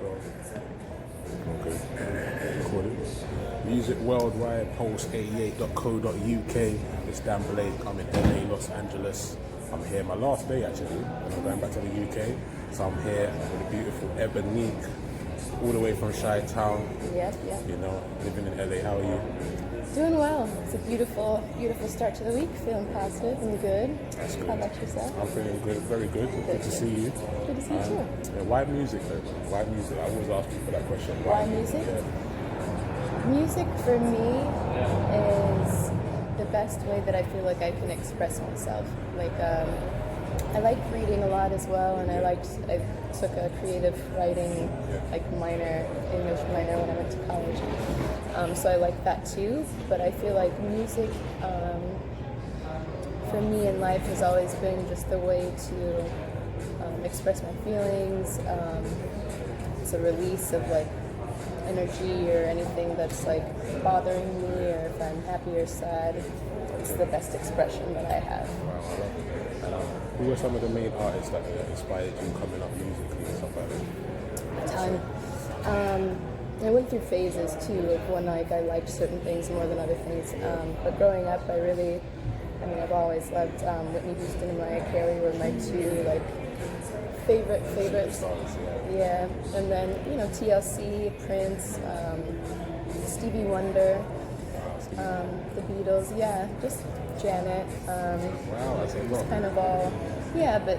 well. Okay. Recording. Music worldwide, pulse88.co.uk. It's Dan Blake. I'm in LA, Los Angeles. I'm here my last day actually, and I'm going back to the UK. So I'm here with the beautiful Ebonique, all the way from Chi-Town. Yep. You know, living in LA. How are you? Doing well. It's a beautiful start to the week. Feeling positive and good. That's good. How about yourself? I'm feeling good, very good. Good to see you. Good to see you too. Yeah, why music though? Why music? I always ask people that question. Why music? Yeah. Music for me is the best way that I feel like I can express myself. Like I like reading a lot as well, and I took a creative writing minor, English minor when I went to college. So I like that too, but I feel like music for me in life has always been just the way to express my feelings. It's a release of like energy or anything that's like bothering me, or if I'm happy or sad. It's the best expression that I have. Wow, I love it. Who were some of the main artists that inspired you coming up musically and stuff like that? A ton. I went through phases too of when like I liked certain things more than other things. But growing up, I've always loved Whitney Houston and Mariah Carey were my two like favorites. Yeah, and then TLC, Prince, Stevie Wonder, the Beatles. Yeah, just Janet. Wow, that's a lot. It's kind of all. Yeah, but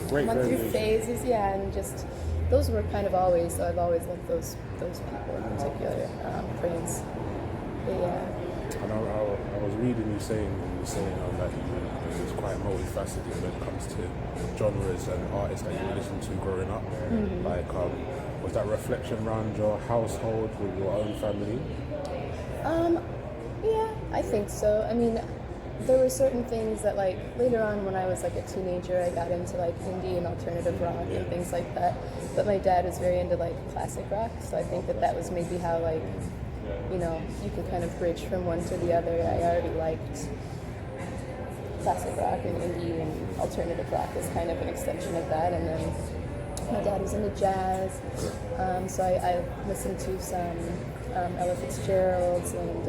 Great went through variation. phases. Yeah, and just those were kind of always. So I've always loved those people in particular. Prince. But yeah. And I was reading you saying that you was quite multifaceted when it comes to genres and artists that you listened to growing up. Mm-hmm. Like, was that reflection around your household with your own family? Yeah, I think so. I mean, there were certain things that like later on when I was like a teenager, I got into like indie and alternative rock and things like that. But my dad was very into like classic rock, so I think that was maybe how like you can kind of bridge from one to the other. I already liked classic rock and indie and alternative rock as kind of an extension of that. And then my dad was into jazz, so I listened to some Ella Fitzgerald's and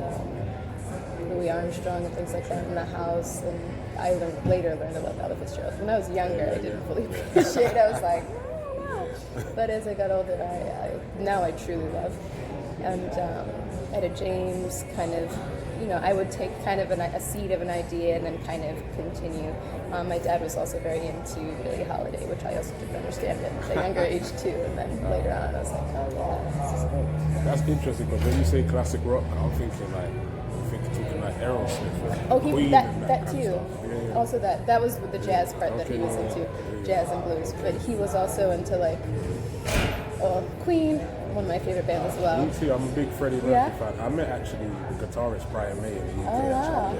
Louis Armstrong and things like that in the house. And I later learned about Ella Fitzgerald. When I was younger, I didn't fully appreciate it. I was like, oh. But as I got older, now I truly love. And Etta James, kind of, I would take kind of a seed of an idea and then kind of continue. My dad was also very into Billie Holiday, which I also didn't understand at a younger age too. And then later on, I was like, oh yeah, this is great. That's interesting, because when you say classic rock, I'm thinking talking like Aerosmith. Oh, Queen that kind too. of stuff. Yeah. Also that was the jazz part that he was into, jazz and blues. But he was also into like Queen, one of my favorite bands as well. Me too. I'm a big Freddie Mercury fan. I met actually the guitarist Brian May in the UK. Oh, wow.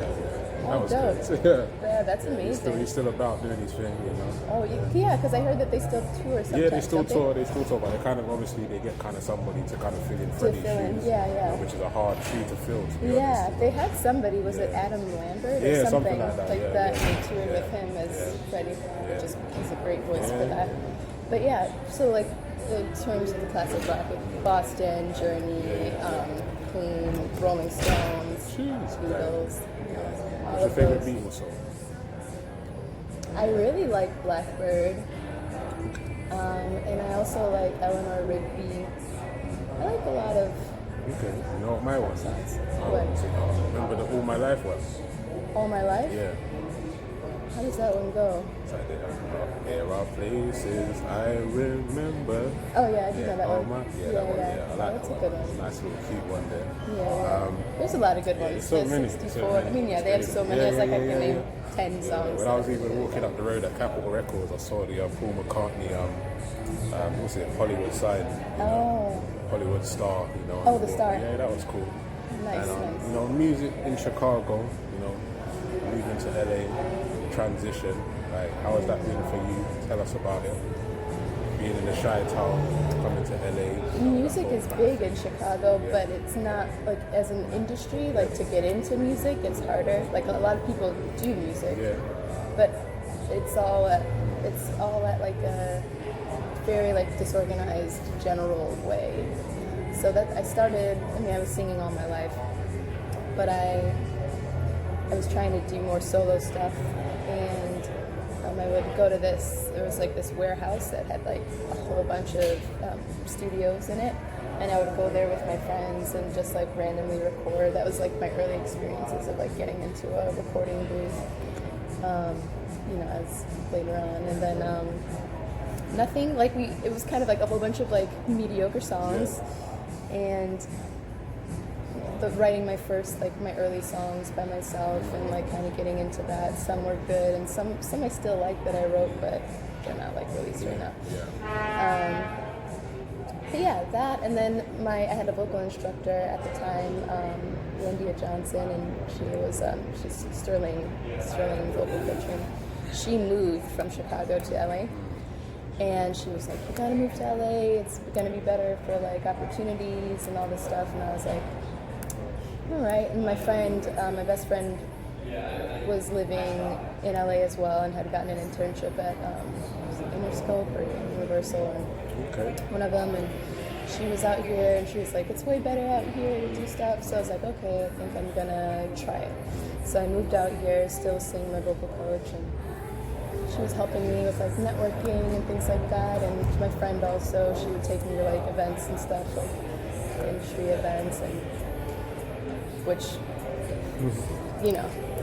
That was dope. good. Yeah, that's amazing. He's still about doing his thing, Oh, yeah, because I heard that they still tour sometimes. Yeah, they still don't tour, but they kind of they get kind of somebody to kind of fill in Freddie's shoes. Yeah. Which is a hard shoe to fill, to be Yeah, honest. they had somebody, was it Adam Lambert or something like that. and they toured with him as Freddie, which he's a great voice for that. But yeah, so like in terms of the classic rock, with Boston, Journey, Queen, Rolling Stones, Beatles. What's your favorite Beatles song? I really like Blackbird, and I also like Eleanor Rigby. I like a lot of. Okay, you know what my one is? What? Remember the All My Life one? All My Life? Yeah. How does that one go? It's like there are places I remember. Oh yeah, I do know that one. That one. Yeah. I like That's that a good one. one. Nice little cute one there. Yeah. There's a lot of good ones. so many. 64. I mean, they have so many. It's like I can name 10 songs. When I was even walking up the road at Capitol Records, I saw the Paul McCartney, Hollywood sign. Hollywood Star. Oh, the Star. Yeah, that was cool. Nice. Music in Chicago. Moving to LA, transition. Like, how has that been for you? Tell us about it. Being in the Chi-Town, coming to LA. Music is big in Chicago, but it's not like as an industry. Like to get into music, it's harder. Like a lot of people do music, but it's all at like a very like disorganized general way. So that I started, I mean, I was singing all my life, but I was trying to do more solo stuff, and I would go to there was like this warehouse that had like a whole bunch of studios in it, and I would go there with my friends and just like randomly record. That was like my early experiences of like getting into a recording booth, as later on. And then nothing, like it was kind of like a whole bunch of like mediocre songs, and writing my first, like my early songs by myself and like kind of getting into that. Some were good and some I still like that I wrote, but they're not like released right now. But yeah, that, and then I had a vocal instructor at the time, Wendia Johnson, and she's Sterling vocal coach, and she moved from Chicago to LA, and she was like, you gotta move to LA, it's gonna be better for like opportunities and all this stuff, and I was like, all right. And my best friend was living in LA as well and had gotten an internship at Interscope or Universal, and one of them, and she was out here and she was like, it's way better out here to do stuff. So I was like, okay, I think I'm gonna try it. So I moved out here, still seeing my vocal coach, and she was helping me with like networking and things like that. And my friend also, she would take me to like events and stuff, like industry events, and which,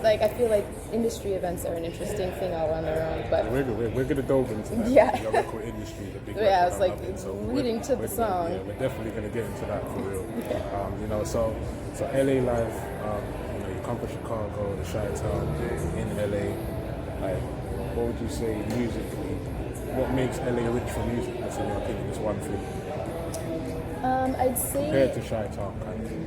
like I feel like industry events are an interesting thing all on their own. But we're going to delve into that. Yeah. The local industry, the big yeah, it's like leading to the song. Yeah, we're definitely going to get into that for real. Yeah. So LA life. You come from Chicago, the Chi-Town, in LA. Like, what would you say musically? What makes LA rich for music? That's in your opinion. It's one thing. I'd say compared to Chi-Town, kind of thing.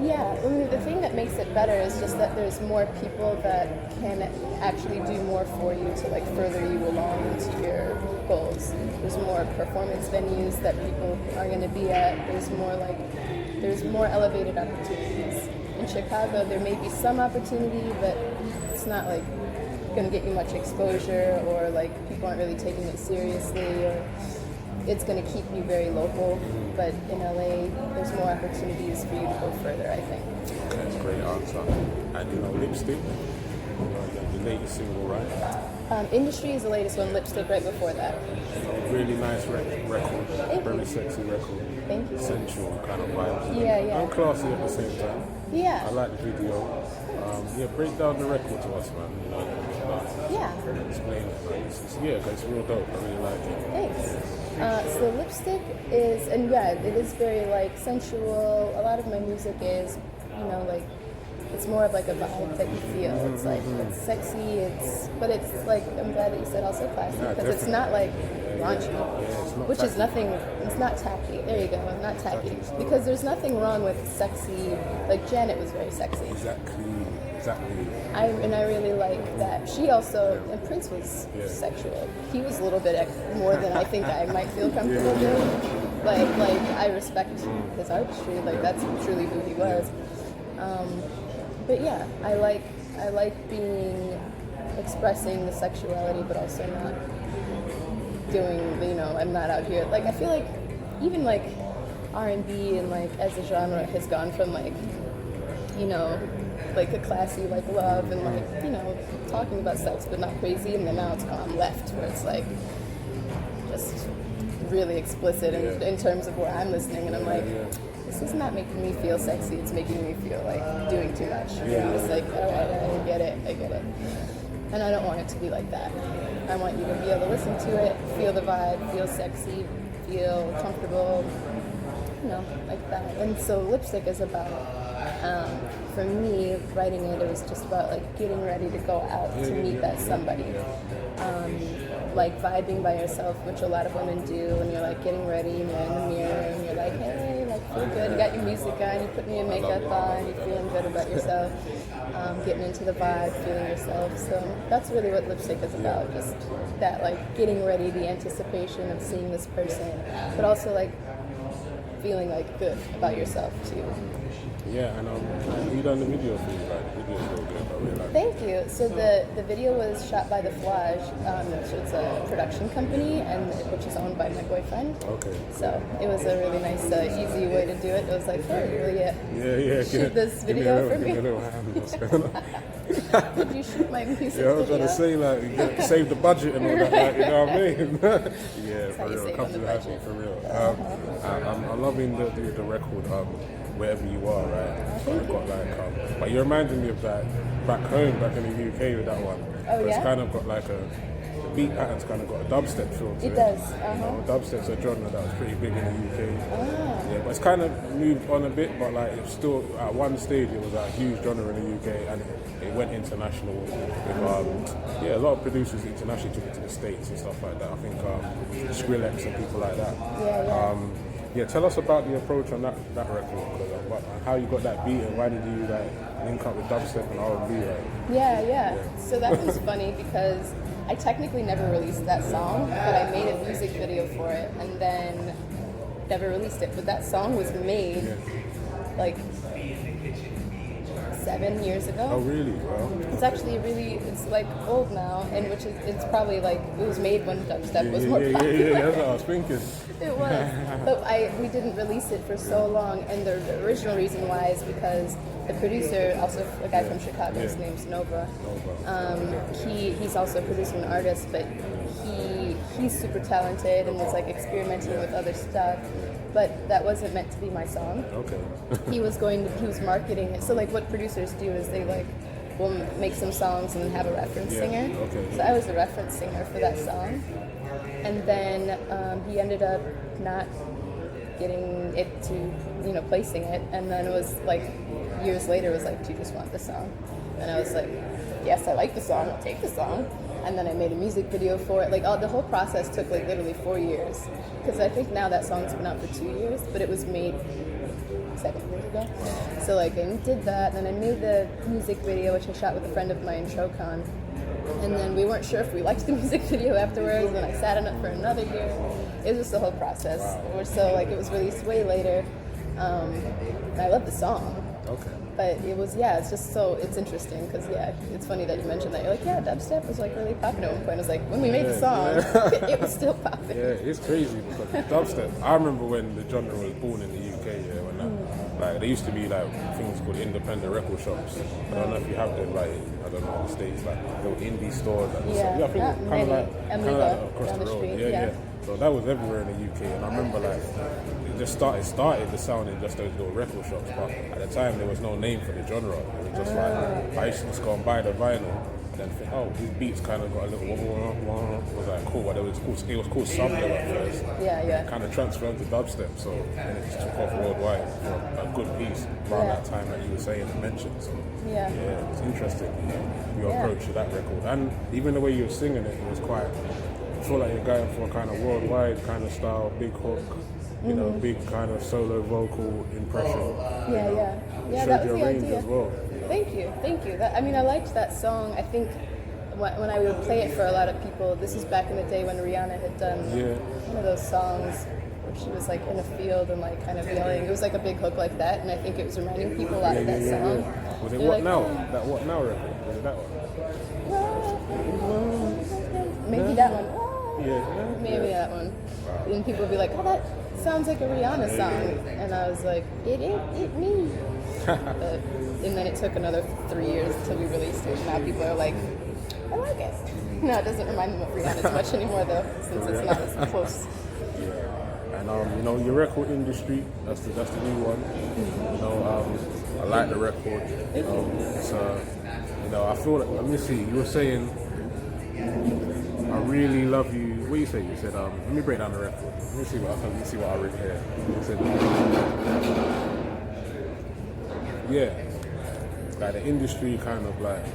Yeah, I mean, the thing that makes it better is just that there's more people that can actually do more for you to like further you along to your goals. There's more performance venues that people are going to be at. There's more elevated opportunities. In Chicago, there may be some opportunity, but it's not like going to get you much exposure, or like people aren't really taking it seriously, or it's going to keep you very local. But in LA, there's more opportunities for you to go further, I think. Okay, that's a great answer. And Lipstick, the latest single, right? Industry is the latest one, Lipstick right before that. Really nice record, very sexy record. Thank you. Sensual kind of vibes. Yeah. And classy at the same time. Yeah. I like the video. Break down the record to us, man. Explain it. It's real dope. I really like it. Thanks. So Lipstick is, and it is very like sensual. A lot of my music is, it's more of like a vibe that you feel. It's like, it's sexy, but it's like, I'm glad that you said also classy, because it's not like raunchy, which is nothing, it's not tacky. There you go, not tacky. Because there's nothing wrong with sexy, like Janet was very sexy. Exactly. I really like that. She also, and Prince was sexual. He was a little bit more than I think I might feel comfortable doing. But like, I respect his artistry. Like, that's truly who he was. But yeah, I like expressing the sexuality, but also not doing, I'm not out here. Like, I feel like even like R&B and like as a genre has gone from like, like a classy like love and like, talking about sex but not crazy, and then now it's gone left where it's like just really explicit in terms of where I'm listening, and I'm like, this is not making me feel sexy, it's making me feel like doing too much. It's like, I get it. And I don't want it to be like that. I want you to be able to listen to it, feel the vibe, feel sexy, feel comfortable, like that. And so Lipstick is about, for me, writing it was just about like getting ready to go out to meet that somebody. Like vibing by yourself, which a lot of women do, and you're like getting ready and you're in the mirror and you're like, hey, like feel good, you got your music on, you're putting your makeup on, you're feeling good about yourself, getting into the vibe, feeling yourself. So that's really what Lipstick is about, just that like getting ready, the anticipation of seeing this person, but also like feeling like good about yourself too. Yeah, and you done the video for you, like the video's so good. I really like it. Thank you. So the video was shot by The Flage, which is a production company, and which is owned by my boyfriend. Okay. So it was a really nice, easy way to do it. It was like, hey, will you shoot this video for me? Give me a little hand. What's going on? Could you shoot my music Yeah, I was video? trying to say, like, you get to save the budget and all that, like, you know what I mean? Yeah, for how you real. save Come on to the the house, budget. for real. I'm loving the record, wherever you are, right? Thank I've got like, but you're reminding me of that back home, back in the UK with that one. Oh, It's yeah? kind of got like the beat pattern's kind of got a dubstep feel to it. It does, You know, dubstep's a genre that was pretty big in the UK. Ah. Yeah, but it's kind of moved on a bit, but like it's still at one stage it was a huge genre in the UK and it went international. With, a lot of producers internationally took it to the States and stuff like that. I think Skrillex and people like that. Yeah. Tell us about the approach on that record, how you got that beat and why did you like link up with dubstep and R&B? Like? Yeah. So that was funny because I technically never released that song, but I made a music video for it and then never released it. But that song was made like 7 years ago. Oh really? Wow. It's actually it's like old now, and it's probably like it was made when dubstep was more popular. Yeah, that's what I was thinking. It was, but we didn't release it for so long, and the original reason why is because the producer, also a guy from Chicago, his name's Nova. He's also a producer and artist, but he's super talented and was like experimenting with other stuff. But that wasn't meant to be my song. Okay. He was marketing it. So like what producers do is they like will make some songs and have a reference singer. Okay. So I was the reference singer for that song. And then he ended up not getting it to, placing it. And then it was like, years later, it was like, do you just want the song? And I was like, yes, I like the song, I'll take the song. And then I made a music video for it. Like, the whole process took like literally 4 years. Because I think now that song's been out for 2 years, but it was made 7 years ago. So like I did that, and then I made the music video, which I shot with a friend of mine, Shokon. And then we weren't sure if we liked the music video afterwards, and I sat on it for another year. It was just the whole process. So like it was released way later. And I love the song. Okay. But it was, it's just it's interesting because, it's funny that you mentioned that. You're like, dubstep was like really popular at one point. I was like, when we made the song, it was still popular. Yeah, it's crazy because dubstep, I remember when the genre was born in the UK, when like there used to be like things called independent record shops. I don't know if you have them, like, I don't know, in the States, like little indie stores. Like, I think it's kind of like across the road. Yeah. So that was everywhere in the UK, and I remember like it just started the sound in just those little record shops, but at the time there was no name for the genre. It was just like I used to just go and buy the vinyl and then think, oh, these beats kind of got a little it was like cool, but it was called sublo at first. Yeah. Kind of transferred to dubstep, so and it just took off worldwide for a good piece around that time that you were saying and mentioned. So it's interesting your approach to that record, and even the way you were singing it was quite. I feel like you're going for a kind of worldwide kind of style, big hook, big kind of solo vocal impression. Yeah, Showed that was your the range idea. as well. Thank you. I liked that song. I think when I would play it for a lot of people, this is back in the day when Rihanna had done one of those songs where she was like in a field and like kind of yelling. It was like a big hook like that, and I think it was reminding people a lot of that song. Was it They're What like, Now? "Oh." That What Now record? Was it that one? Maybe that one. Yeah. Maybe that one. And people would be like, oh, that sounds like a Rihanna song. And I was like, it me. And then it took another 3 years until we released it. Now people are like, I like it. No, it doesn't remind them of Rihanna as much anymore, though, since it's not as close. And your record industry, that's the new one. I like the record. It's I feel like, let me see, you were saying I really love you. What do you say? You said, let me break down the record. Let me see what I read here. You said, like the industry kind of like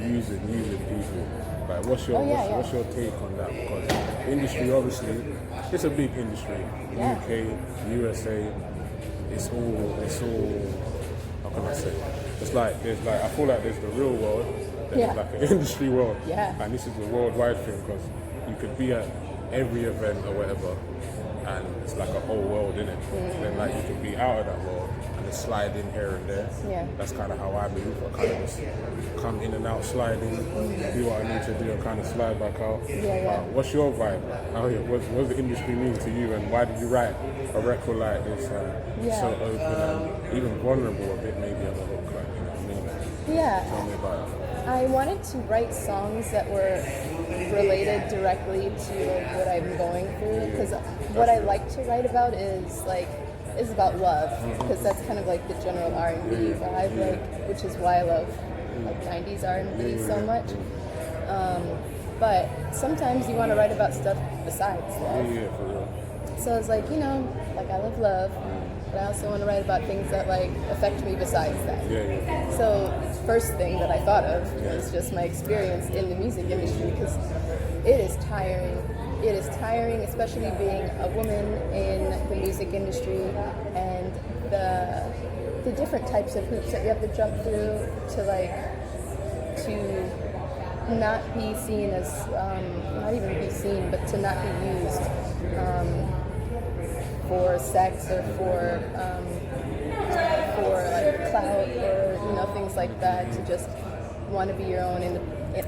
using people. Like, what's your take on that? Because the industry, obviously, it's a big industry. UK, USA, it's all. How can I say? It's like I feel like there's the real world. There's like an industry world. Yeah. And this is a worldwide thing because you could be at every event or whatever and it's like a whole world in it. Then like you can be out of that world and just slide in here and there. Yeah. That's kind of how I move. I kind of just come in and out sliding, do what I need to do and kind of slide back out. Yeah. What's your vibe? What does the industry mean to you, and why did you write a record like this so open and even vulnerable a bit maybe on the hook, like, you know what I mean? Yeah. Tell me about it. I wanted to write songs that were related directly to like what I'm going through, because what I like to write about is about love, because that's kind of like the general R&B vibe, like, which is why I love like 90s R&B so much. But sometimes you want to write about stuff besides love. For real. So I was like, you know, like I love love, but I also want to write about things that like affect me besides that. So first thing that I thought of was just my experience in the music industry, because it is tiring. It is tiring, especially being a woman in the music industry, and the different types of hoops that you have to jump through to not be seen as, not even be seen, but to not be used for sex or for like clout or, you know, things like that, to just want to be your own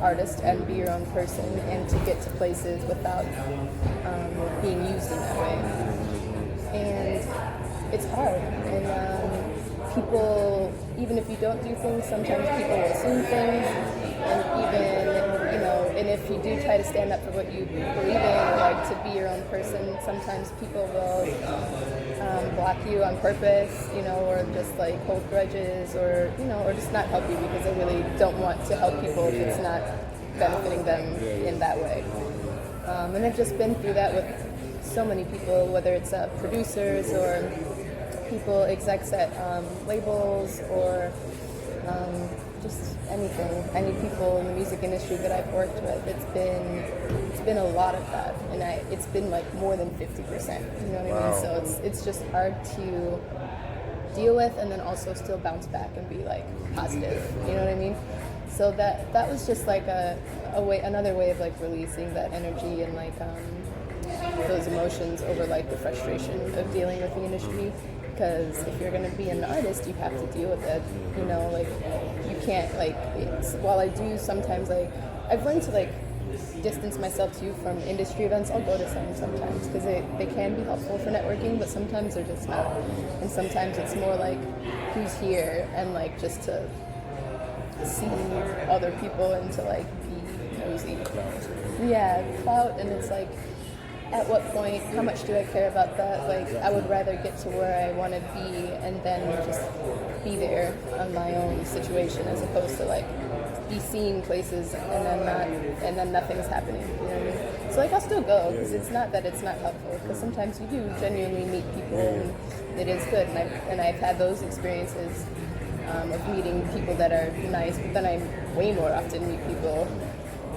artist and be your own person and to get to places without being used in that way. And it's hard. And people, even if you don't do things, sometimes people will assume things. And even, you know, and if you do try to stand up for what you believe in or like to be your own person, sometimes people will block you on purpose, you know, or just like hold grudges, or, you know, or just not help you because they really don't want to help people if it's not benefiting them in that way. And I've just been through that with so many people, whether it's producers or people, execs at labels, or just anything, any people in the music industry that I've worked with. It's been a lot of that, and it's been like more than 50%. You know what I mean? So it's just hard to deal with, and then also still bounce back and be like positive. You know what I mean? So that was just like another way of like releasing that energy and like those emotions over like the frustration of dealing with the industry. Because if you're going to be an artist, you have to deal with it, you know, like, you can't, like, while I do sometimes, like, I've learned to, like, distance myself, too, from industry events. I'll go to some sometimes, because they can be helpful for networking, but sometimes they're just not. And sometimes it's more, like, who's here, and, like, just to see other people and to, like, be nosy. Yeah, clout, and it's, like, at what point, how much do I care about that? Like, I would rather get to where I want to be and then just be there on my own situation, as opposed to like be seen places and then nothing's happening. You know what I mean? So like, I'll still go, because it's not that it's not helpful, because sometimes you do genuinely meet people and it is good, and I've had those experiences of meeting people that are nice, but then I way more often meet people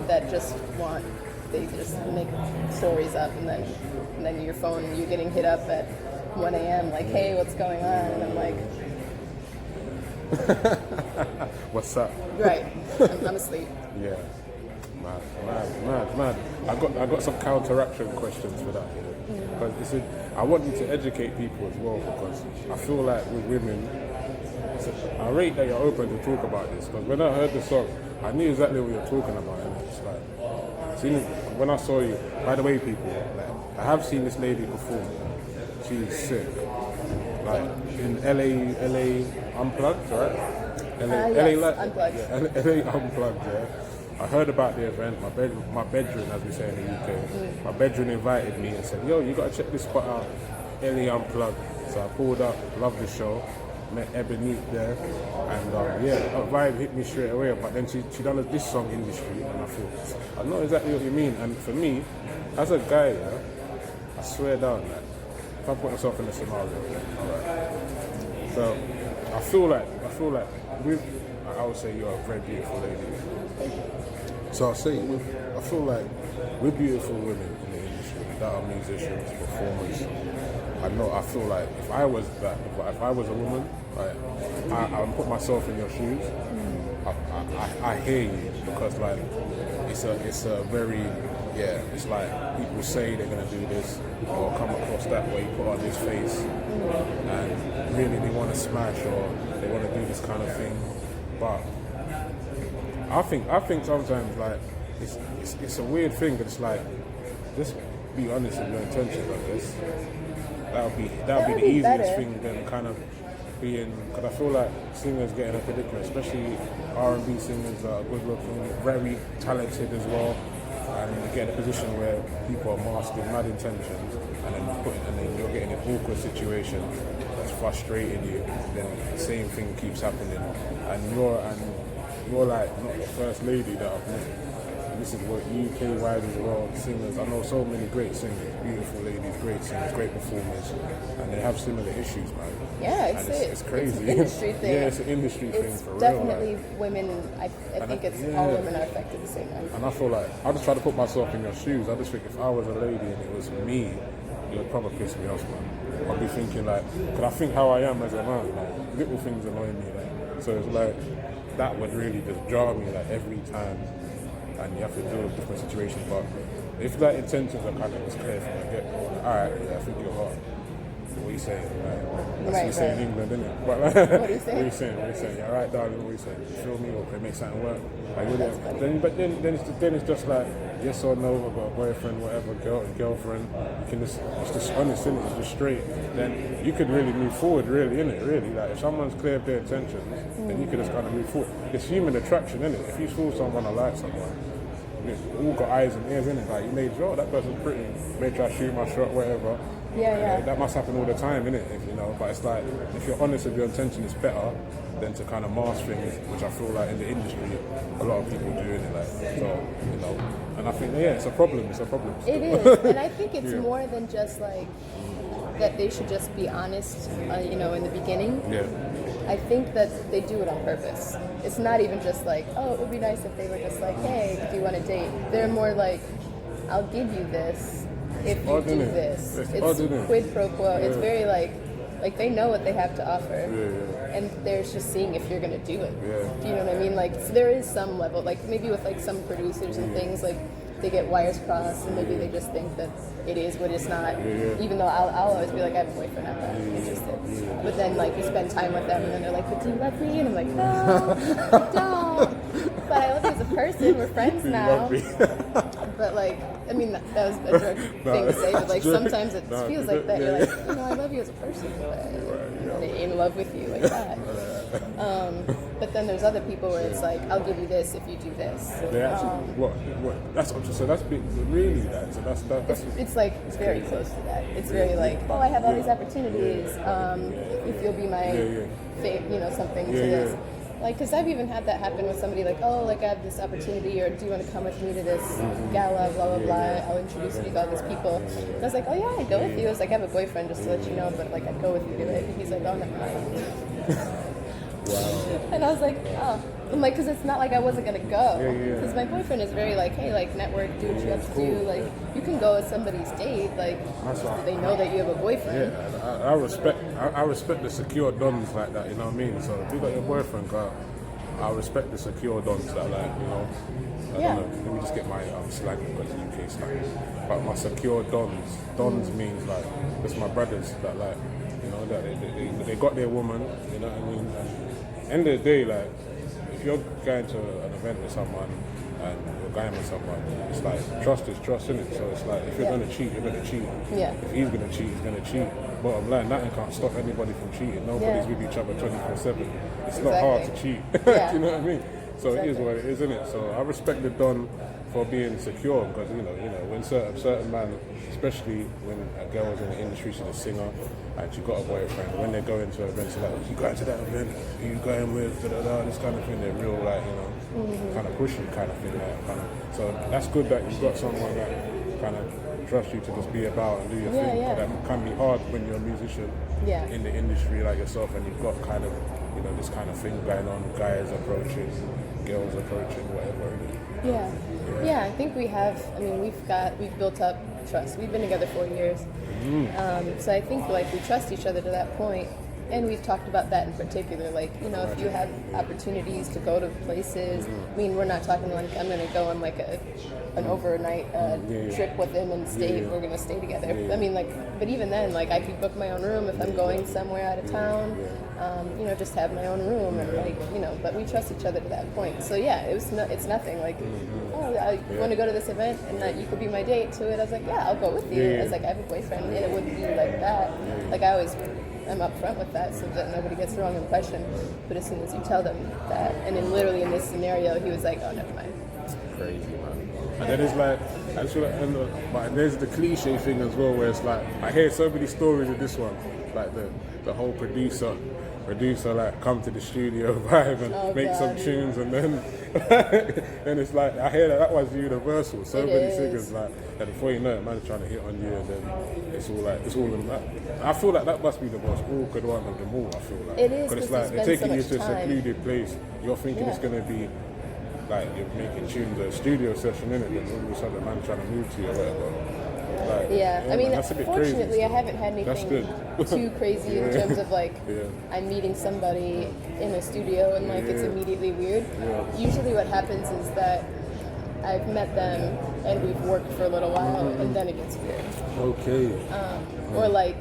that just they just make stories up, and then your phone, you're getting hit up at 1 a.m. like, hey, what's going on? And I'm like, what's up? Right, I'm asleep. Yeah, mad. I got some counteraction questions for that, because I want you to educate people as well, because I feel like with women, I rate that you're open to talk about this, because when I heard the song, I knew exactly what you're talking about, and it's like, when I saw you, by the way, people, like, I have seen this lady perform. She's sick. Like in LA Unplugged, right? Yes, Unplugged. Yeah, LA Unplugged, yeah. I heard about the event. My bedroom, as we say in the UK, my bedroom invited me and said, "Yo, you gotta check this spot out, LA Unplugged." So I pulled up, loved the show. Met Ebonique there, and a vibe hit me straight away. But then she done this song industry, and I thought, I know exactly what you mean. And for me, as a guy, I swear down, like, if I put myself in a scenario, right? So I feel like I would say you're a very beautiful lady. So I feel like we're beautiful women in the industry that are musicians, performers. I feel like if I was a woman, I put myself in your shoes. I hear you, because like it's a very yeah, it's like people say they're gonna do this or come across that way, put on this face, and really they want to smash or they want to do this kind of thing. But I think sometimes like it's a weird thing. But it's like just be honest with your intentions. I guess that would be the easiest better. thing than kind of being, because I feel like singers get in a predicament, especially R&B singers that are good looking, very talented as well, and you get in a position where people are masking mad intentions, and then you're getting an awkward situation that's frustrating you. Then the same thing keeps happening, and you're like not the first lady that I've met. This is what UK-wide as well, singers. I know so many great singers, beautiful ladies, great singers, great performers, and they have similar issues, man. Yeah, it's crazy. It's an industry thing. Yeah, it's an industry thing for real. Definitely like. women. I think it's all women are affected the same way. And I feel like I just try to put myself in your shoes. I just think if I was a lady and it was me, it would probably piss me off, man. I'd be thinking like, because I think how I am as a man, like little things annoy me, like so it's like that would really just jar me like every time. And you have to deal with different situations, but if that intentions are kind of just clear from the get-go, alright, yeah, I think you're hot. What are you saying? Right? That's what you say in England, isn't it? But, like, what are you saying? What are you saying? What are you saying? Yeah, alright, darling, what are you saying? You feel me? Or can we make something work? Like, then it's just like yes or no. I've got a boyfriend, whatever, girlfriend. You can just it's just honest, innit? It's just straight. Then you could really move forward, really, innit? Really, like if someone's clear of their intentions, then you could just kind of move forward. It's human attraction, innit? If you fool someone or like someone. We all got eyes and ears in it. Like you made sure that person's pretty. Made sure I shoot my shot, whatever. Yeah. That must happen all the time, innit? If you know, but it's like if you're honest with your intention, it's better than to kind of mask things, which I feel like in the industry a lot of people do, innit? Like so, you know. And I think it's a problem. It's a problem. It is, and I think it's more than just like that. They should just be honest, in the beginning. Yeah. I think that they do it on purpose. It's not even just like, oh, it would be nice if they were just like, hey, do you want to date? They're more like, I'll give you this if you do this. It's quid pro quo. Yeah. It's very like they know what they have to offer, and they're just seeing if you're gonna do it. Yeah. Do you know what I mean? Like so there is some level, like maybe with like some producers and things, like they get wires crossed, and maybe they just think that it is what it's not. Even though I'll always be like, I have a boyfriend, I'm not interested. But then like you spend time with them, and then they're like, but do you love me? And I'm like, no, I don't. But I love you as a person. We're friends now. But like, I mean, that was a joke thing to say. But like sometimes it feels like that. You're like, I love you as a person, but I'm in love with you like that. But then there's other people where it's like, I'll give you this if you do this. They actually, what? That's so that's big, really that. So that's it's like very close to that. It's very like, oh, I have all these opportunities. If you'll be my, something to this. Like, because I've even had that happen with somebody like, oh, like I have this opportunity, or do you want to come with me to this gala, blah, blah, blah, I'll introduce you to all these people. And I was like, oh yeah, I'd go with you. I was like, I have a boyfriend, just to let you know, but like, I'd go with you to it. And he's like, oh, never mind. Wow. And I was like, oh. I'm like, because it's not like I wasn't going to go. Because my boyfriend is very like, hey, like, network, do what you have to do. Like, you can go with somebody's date. Like, they know that you have a boyfriend. Yeah, I respect the secure dons like that, you know what I mean? So if you got your boyfriend, I respect the secure dons that, like, you know, I don't know, let me just get my slang because UK slang. But my secure dons means like, it's my brothers that, like, you know, that they got their woman, you know what I mean? And end of the day, like, if you're going to an event with someone and you're going with someone, it's like trust is trust, isn't it? So it's like if you're going to cheat, you're going to cheat. Yeah. If he's going to cheat, he's going to cheat. Bottom line, nothing can't stop anybody from cheating. Nobody's with each other 24/7. It's not hard to cheat. You know what I mean? So it is what it is, isn't it? So I respect the Don for being secure because you know when certain man, especially when a girl is in the industry, she's a singer and she got a boyfriend. When they go into events like, you going to that event? Who you going with? This kind of thing. They're real like kind of pushy kind of thing. So that's good that you've got someone that kind of trust you to just be about and do your thing. But that can be hard when you're a musician in the industry like yourself and you've got kind of this kind of thing going on, guys approaching, girls approaching, whatever. Yeah, I think we have. I mean, we've built up trust. We've been together 4 years, so I think like we trust each other to that point. And we've talked about that in particular, like, you know, if you have opportunities to go to places, I mean, we're not talking like I'm going to go on like an overnight trip with him and stay, we're going to stay together. I mean, like, but even then, like, I could book my own room if I'm going somewhere out of town, you know, just have my own room and like, you know, but we trust each other to that point. So yeah, it's nothing like, oh, I want to go to this event and that you could be my date to it. I was like, yeah, I'll go with you. I was like, I have a boyfriend, and it wouldn't be like that. Like, I'm upfront with that so that nobody gets the wrong impression. But as soon as you tell them that, and then literally in this scenario, he was like, oh, never mind. Crazy, man. And then it's like, but there's the cliche thing as well, where it's like, I hear so many stories of this one, like the whole producer like come to the studio vibe and make some tunes, and then and it's like, I hear that one's universal. So many singers, like, and before you know it, man's trying to hit on you, and then it's all in that. I feel like that must be the most awkward one of them all. I feel like it is, because it's like they're taking you to a secluded place. You're thinking it's gonna be like you're making tunes, a studio session in it, and all of a sudden the man trying to move to you or whatever. Like, I mean, man, fortunately, crazy, I haven't had anything too crazy in terms of like I'm meeting somebody in a studio and like it's immediately weird. Usually, what happens is that I've met them and we've worked for a little while, and then it gets weird. Okay. Or like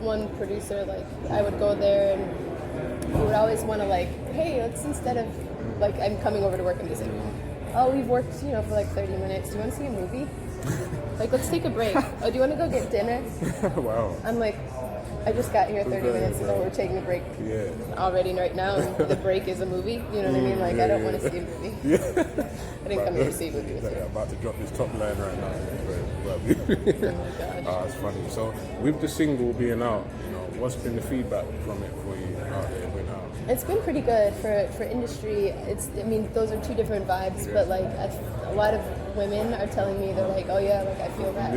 one producer, like I would go there and he would always want to like, hey, let's instead of like I'm coming over to work and he's like, oh, we've worked, you know, for like 30 minutes. Do you want to see a movie? Like, let's take a break. Oh, do you want to go get dinner? Wow. I'm like, I just got here 30 minutes ago. We're taking a break already right now. And the break is a movie. You know what I mean? Like, I don't want to see a movie. I didn't come here to see a movie with you. I'm about to drop this top line right now. Oh my gosh. It's funny. So, with the single being out, you know, what's been the feedback from it for you out there? It's been pretty good for industry. I mean, those are two different vibes, but like a lot of women are telling me, they're like, oh yeah, like I feel that.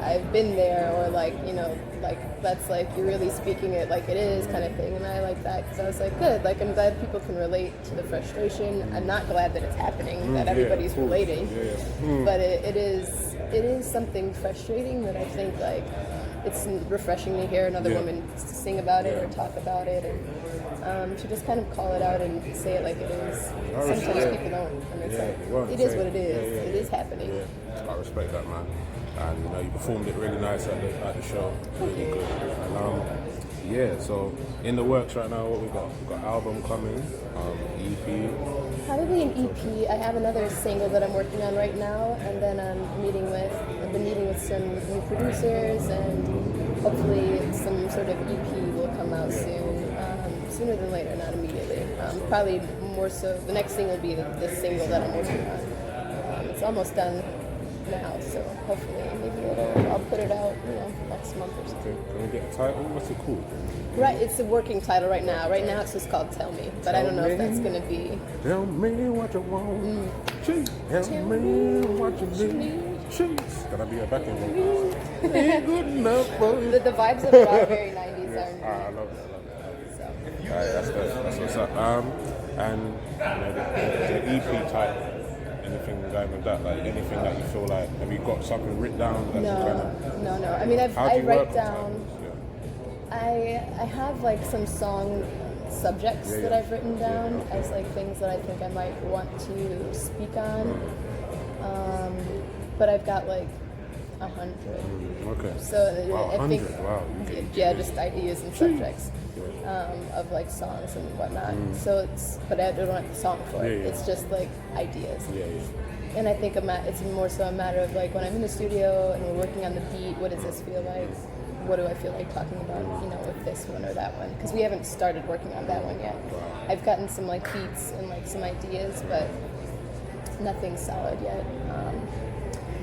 I've been there, or like, you know, like that's like you're really speaking it like it is kind of thing, and I like that because I was like, good. Like I'm glad people can relate to the frustration. I'm not glad that it's happening, that everybody's relating, but it is something frustrating that I think like it's refreshing to hear another woman sing about it or talk about it, and to just kind of call it out and say it like it is. Sometimes people don't, and it's like, it is what it is. It is happening. I respect that, man. And you know, you performed it really nice at the show, really good. And so in the works right now, what we got? We've got album coming, EP. Probably an EP. I have another single that I'm working on right now, and then I've been meeting with some new producers, and hopefully some sort of EP will come out soon. Sooner than later, not immediately. Probably more so, the next thing will be the single that I'm working on. It's almost done now, so hopefully maybe I'll put it out, you know, next month or something. Can we get a title? What's it called? Right, it's a working title right now. Right now it's just called Tell Me, but I don't know if that's going to be... Tell me what you want. Tell me what you need. She's gonna be a backing vocal. Ain't good enough for you. The vibes of it are very 90s R&B. I love that. So. Alright, that's good. That's what's up. And you know, the EP type. Anything going with that? Like anything that you feel like, have you got something written down? That No. I mean, I write down. I have like some song subjects that I've written down as like things that I think I might want to speak on. But I've got like 100. Okay. So I think, just ideas and subjects. Yeah. Of like songs and whatnot. So but I don't have the song for it. It's just like ideas. And I think it's more so a matter of like when I'm in the studio and we're working on the beat, what does this feel like? What do I feel like talking about, you know, with this one or that one? Because we haven't started working on that one yet. I've gotten some like beats and like some ideas, but nothing solid yet.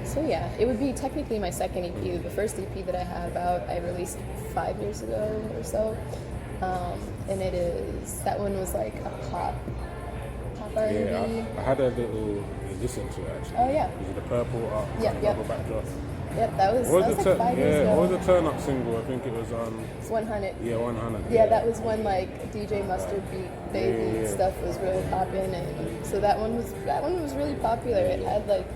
So yeah, it would be technically my second EP. The first EP that I have out, I released 5 years ago or so. And that one was like a pop R&B. Yeah, I had a little listen to it actually. Oh yeah. Was it the purple purple backdrop? Yep, that was like 5 years ago. What was the turn up single? I think it was It's 100. Yeah, 100. Yeah, that was when like DJ Mustard beat Baby stuff was really popping, and so that one was really popular. It had like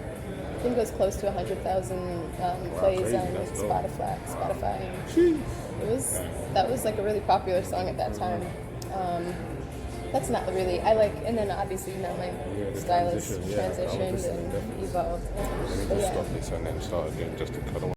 think it was close to 100,000 plays crazy. on That's dope. Spotify. And Jeez. that was like a really popular song at that time. That's not really and then obviously now my the style has transition, transitioned 100%, and definitely. evolved. Let me But just yeah. stop this and then start again just to cut away.